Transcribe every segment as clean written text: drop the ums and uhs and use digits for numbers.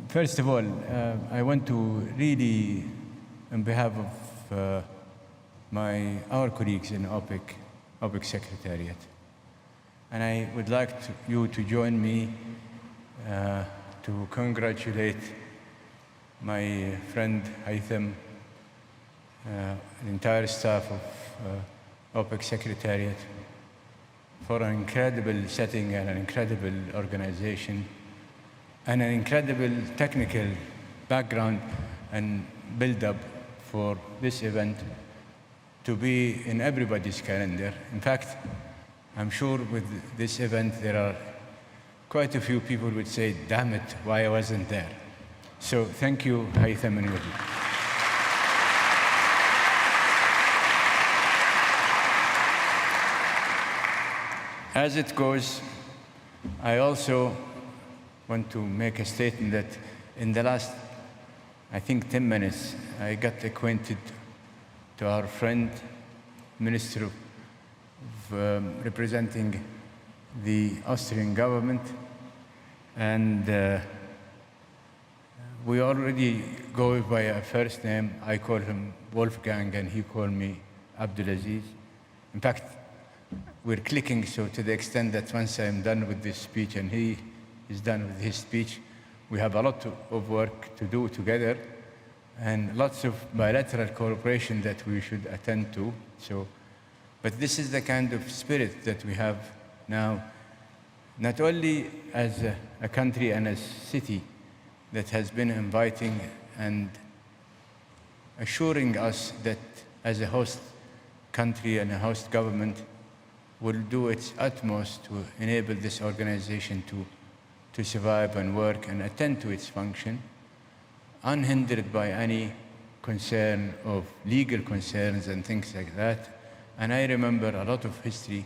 First of all, I want to really, on behalf of our colleagues in OPEC Secretariat, and I would like you to join me to congratulate my friend Haytham, the entire staff of OPEC Secretariat, for an incredible setting and an incredible organization and an incredible technical background and build-up for this event to be in everybody's calendar. In fact, I'm sure with this event there are quite a few people would say, damn it, why I wasn't there. So thank you, Haytham and Wazir. As it goes, I also want to make a statement that in the last, I think, 10 minutes, I got acquainted to our friend, Minister of representing the Austrian government, and we already go by a first name. I call him Wolfgang, and he called me Abdulaziz. In fact, we're clicking, so to the extent that once I'm done with this speech and he is done with his speech, we have a lot of work to do together and lots of bilateral cooperation that we should attend to. But this is the kind of spirit that we have now, not only as a country and a city that has been inviting and assuring us that as a host country and a host government will do its utmost to enable this organization to survive and work and attend to its function, unhindered by any concern of legal concerns and things like that. And I remember a lot of history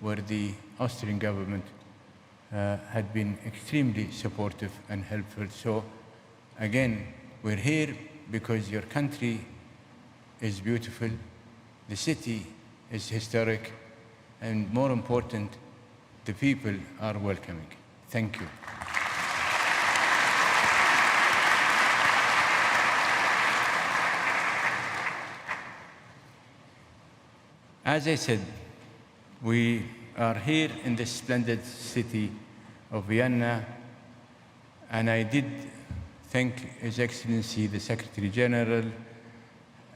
where the Austrian government had been extremely supportive and helpful. So again, we're here because your country is beautiful, the city is historic, and more important, the people are welcoming. Thank you. As I said, we are here in the splendid city of Vienna, and I did thank His Excellency, the Secretary General,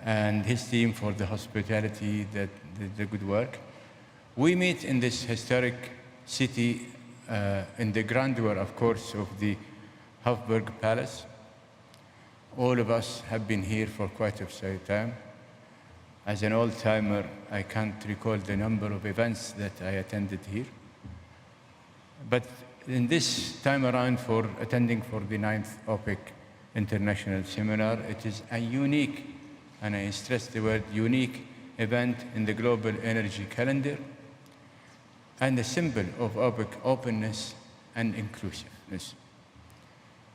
and his team for the hospitality, the good work. We meet in this historic city in the grandeur, of course, of the Hofburg Palace. All of us have been here for quite a time. As an old-timer, I can't recall the number of events that I attended here. But in this time around for attending for the 9th OPEC International Seminar, it is a unique, and I stress the word unique, event in the global energy calendar, and a symbol of OPEC openness and inclusiveness.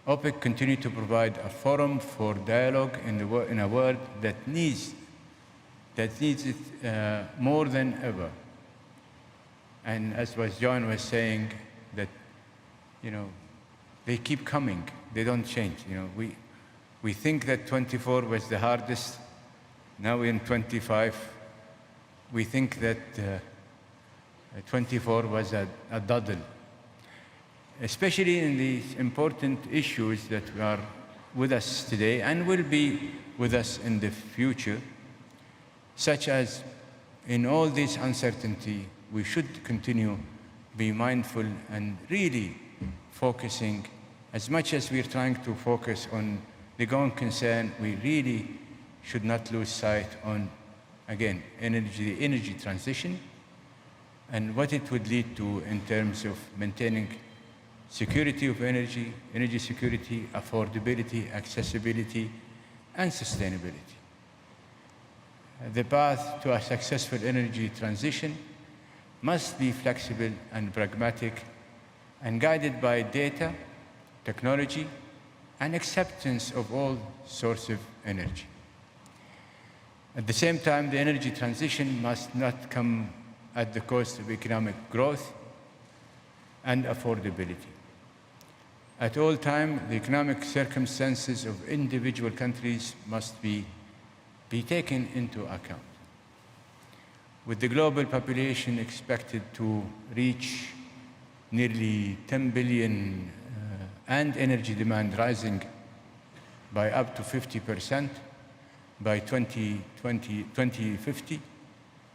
OPEC continues to provide a forum for dialogue in a world that needs it more than ever. And as John was saying, that they keep coming, they don't change. We think that 24 was the hardest. Now we're in 25. We think that 24 was a doddle, especially in these important issues that are with us today and will be with us in the future, such as in all this uncertainty, we should continue be mindful and really focusing, as much as we're trying to focus on the going concern, we really should not lose sight on, again, the energy transition and what it would lead to in terms of maintaining security of energy security, affordability, accessibility, and sustainability. The path to a successful energy transition must be flexible and pragmatic and guided by data, technology, and acceptance of all sources of energy. At the same time, the energy transition must not come at the cost of economic growth and affordability. At all times, the economic circumstances of individual countries must be taken into account. With the global population expected to reach nearly 10 billion and energy demand rising by up to 50% by 2050,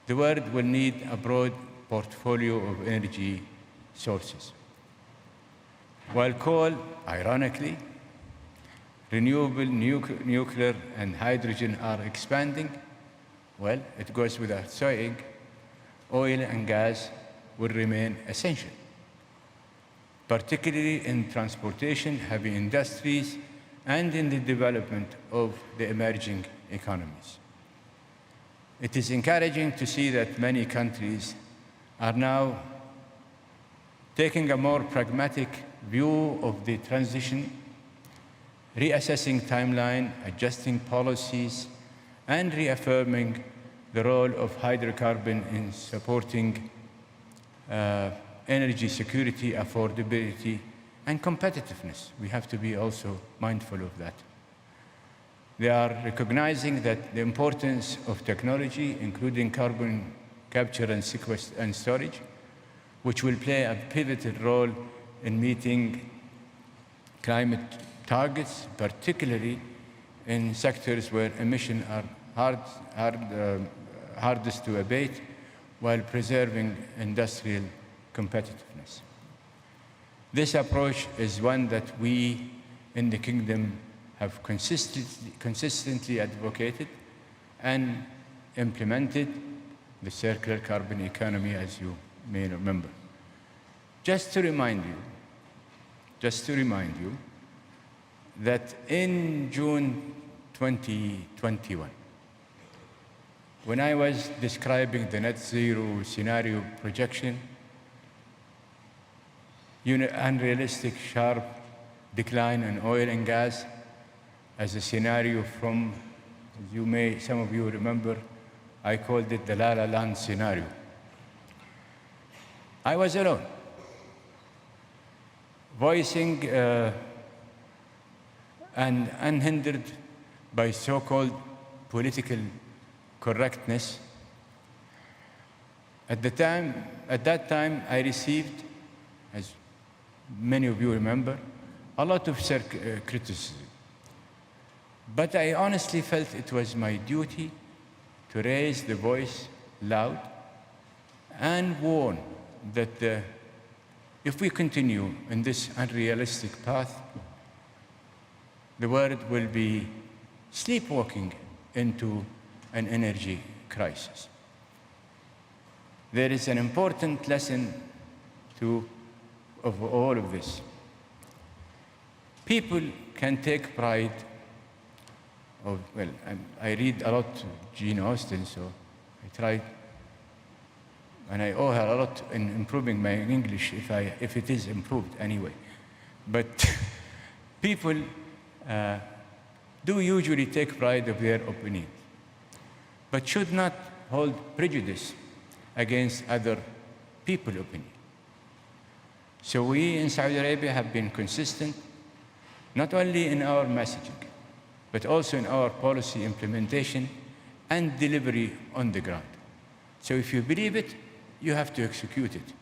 the world will need a broad portfolio of energy sources. While coal, ironically, renewable nuclear and hydrogen are expanding, well, it goes without saying, oil and gas will remain essential, particularly in transportation, heavy industries, and in the development of the emerging economies. It is encouraging to see that many countries are now taking a more pragmatic view of the transition, reassessing timeline, adjusting policies, and reaffirming the role of hydrocarbon in supporting energy security, affordability, and competitiveness. We have to be also mindful of that. They are recognizing that the importance of technology, including carbon capture and storage, which will play a pivotal role in meeting climate targets, particularly in sectors where emissions are hardest to abate, while preserving industrial competitiveness. This approach is one that we in the Kingdom have consistently advocated and implemented, the circular carbon economy, as you may remember. Just to remind you that in June 2021, when I was describing the net zero scenario projection, unrealistic sharp decline in oil and gas as a scenario from, some of you remember, I called it the La La Land scenario. I was alone, voicing and unhindered by so-called political correctness. At that time, I received, as many of you remember, a lot of criticism. But I honestly felt it was my duty to raise the voice loud and warn that if we continue in this unrealistic path, the world will be sleepwalking into an energy crisis. There is an important lesson of all of this. People can take pride I read a lot of Jane Austen, so I try, and I owe her a lot in improving my English, if it is improved anyway. But people do usually take pride of their opinion, but should not hold prejudice against other people's opinion. So we in Saudi Arabia have been consistent, not only in our messaging, but also in our policy implementation and delivery on the ground. So if you believe it, you have to execute it.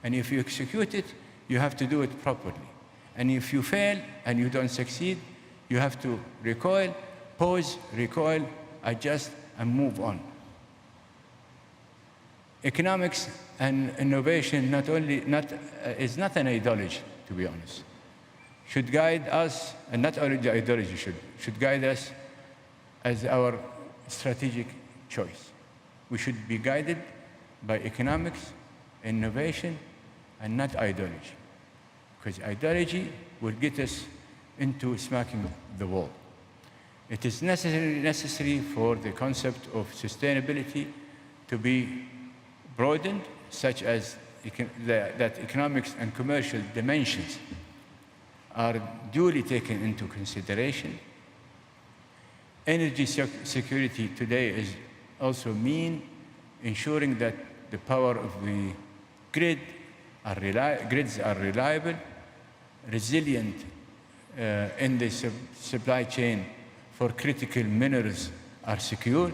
And if you execute it, you have to do it properly. And if you fail and you don't succeed, you have to recoil, pause, recoil, adjust, and move on. Economics and innovation is not an ideology, to be honest. Should guide us, and not only the ideology should guide us as our strategic choice. We should be guided by economics, innovation, and not ideology. Because ideology will get us into smacking the wall. It is necessary for the concept of sustainability to be broadened, such as that economics and commercial dimensions are duly taken into consideration. Energy security today is also ensuring that the power of the grids are reliable, resilient in the supply chain for critical minerals are secured.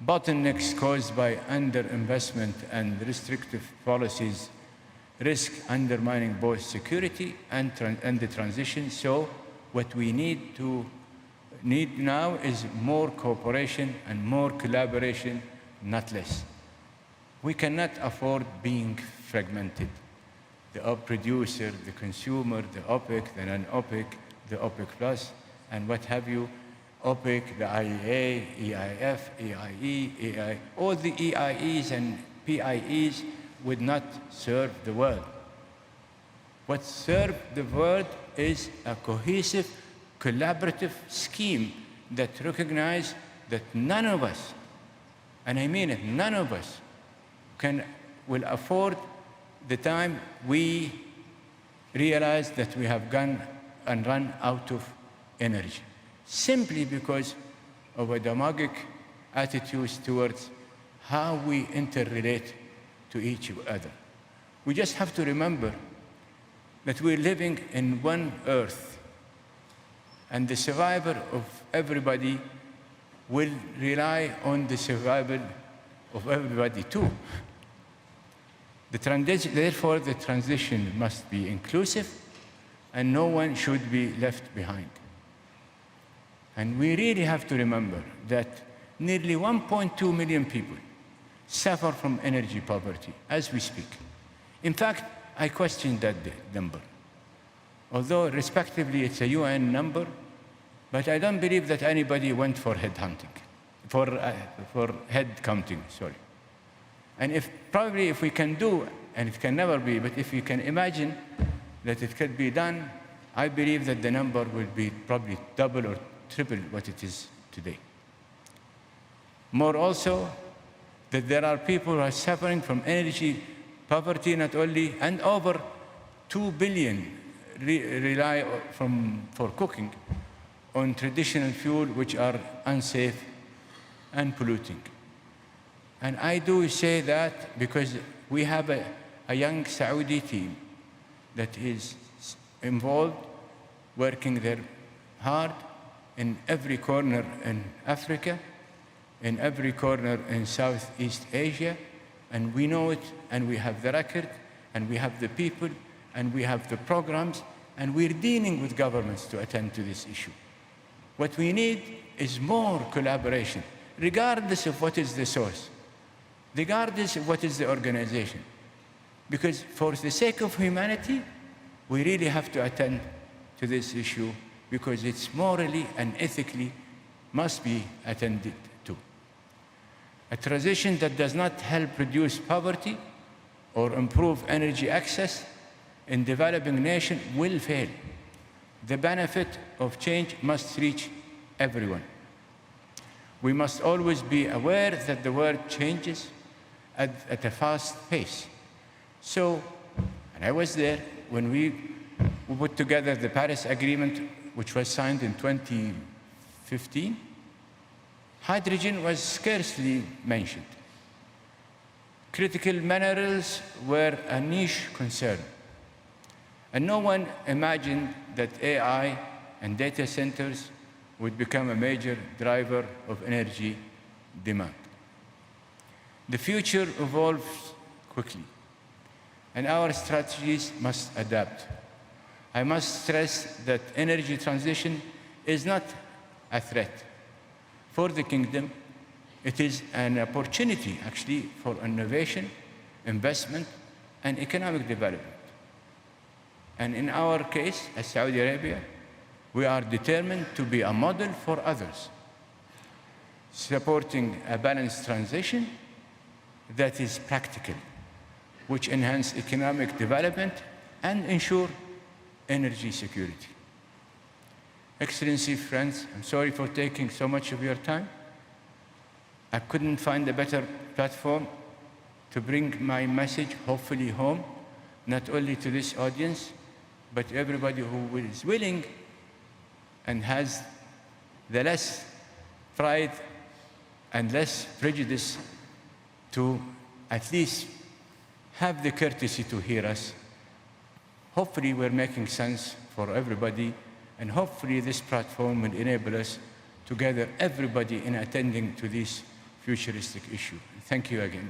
Bottlenecks caused by underinvestment and restrictive policies risk undermining both security and the transition. So what we need now is more cooperation and more collaboration, not less. We cannot afford being fragmented. The producer, the consumer, the OPEC, the non-OPEC, the OPEC Plus, and what have you, OPEC, the IEA, EIF, EIE, EI, all the EIEs and PIEs would not serve the world. What serves the world is a cohesive, collaborative scheme that recognizes that none of us, and I mean it, none of us will afford the time we realize that we have gone and run out of energy, simply because of a demagogic attitudes towards how we interrelate to each other. We just have to remember that we're living in one earth, and the survival of everybody will rely on the survival of everybody too. Therefore, the transition must be inclusive, and no one should be left behind. And we really have to remember that nearly 1.2 million people suffer from energy poverty as we speak. In fact, I question that number. Although respectively it's a UN number, but I don't believe that anybody went for head counting, sorry. And if we can do, and it can never be, but if you can imagine that it could be done, I believe that the number will be probably double or triple what it is today. More also, that there are people who are suffering from energy poverty not only, and over 2 billion rely for cooking on traditional fuel which are unsafe and polluting. And I do say that because we have a young Saudi team that is involved, working there hard in every corner in Africa, in every corner in Southeast Asia, and we know it, and we have the record, and we have the people, and we have the programs, and we're dealing with governments to attend to this issue. What we need is more collaboration, regardless of what is the source, regardless of what is the organization. Because for the sake of humanity, we really have to attend to this issue, because it's morally and ethically must be attended to. A transition that does not help reduce poverty or improve energy access in developing nations will fail. The benefit of change must reach everyone. We must always be aware that the world changes at a fast pace. So, and I was there when we put together the Paris Agreement, which was signed in 2015. Hydrogen was scarcely mentioned. Critical minerals were a niche concern. And no one imagined that AI and data centers would become a major driver of energy demand. The future evolves quickly, and our strategies must adapt. I must stress that energy transition is not a threat for the kingdom. It is an opportunity, actually, for innovation, investment, and economic development. And in our case, as Saudi Arabia, we are determined to be a model for others, supporting a balanced transition that is practical, which enhance economic development and ensure energy security. Excellency, friends, I'm sorry for taking so much of your time. I couldn't find a better platform to bring my message, hopefully home, not only to this audience, but everybody who is willing and has the less pride and less prejudice to at least have the courtesy to hear us. hopefully we're making sense for everybody, and hopefully this platform will enable us to gather everybody in attending to this futuristic issue. Thank you again.